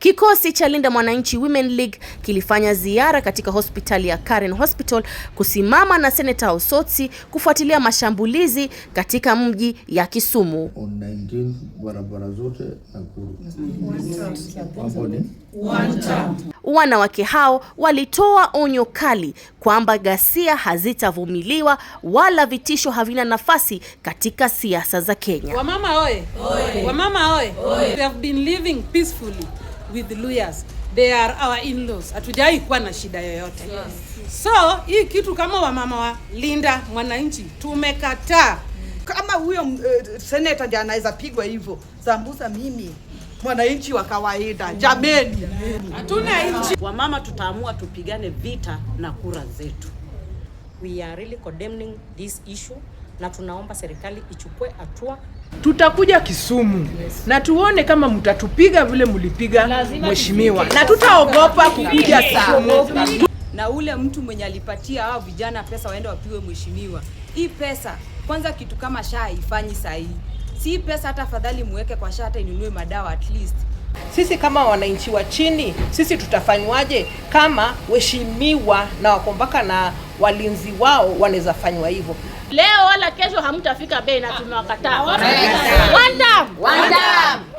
Kikosi cha Linda Mwananchi Women League kilifanya ziara katika hospitali ya Karen Hospital kusimama na Senator Osotsi kufuatilia mashambulizi katika mji ya Kisumu. Barabara zote Nakuru. Wanawake hao walitoa onyo kali kwamba ghasia hazitavumiliwa wala vitisho havina nafasi katika siasa za Kenya. Wamama oye! Wamama oye! We have been living peacefully with the lawyers. They are our in-laws. Hatujai kuwa na shida yoyote. So, hii kitu kama wamama wa Linda Mwananchi tumekataa. Kama huyo senator ndiye anaweza pigwa hivyo, zambuza mimi mwananchi wa kawaida. Jameni, hatuna nchi. Wamama tutaamua tupigane vita na kura zetu. We are really condemning this issue na tunaomba serikali ichukue hatua. Tutakuja Kisumu na tuone kama mtatupiga vile mlipiga mheshimiwa, na tutaogopa kukuja Kisumu. Na ule mtu mwenye alipatia hao vijana pesa waende wapiwe mheshimiwa, hii pesa kwanza kitu kama SHA haifanyi sahihi. Si pesa hata afadhali muweke kwa SHA hata inunue madawa at least. Sisi kama wananchi wa chini, sisi tutafanywaje kama waheshimiwa na wakombaka na walinzi wao wanaweza fanywa hivyo? Leo wala kesho hamtafika bei na tumewakataa. One time.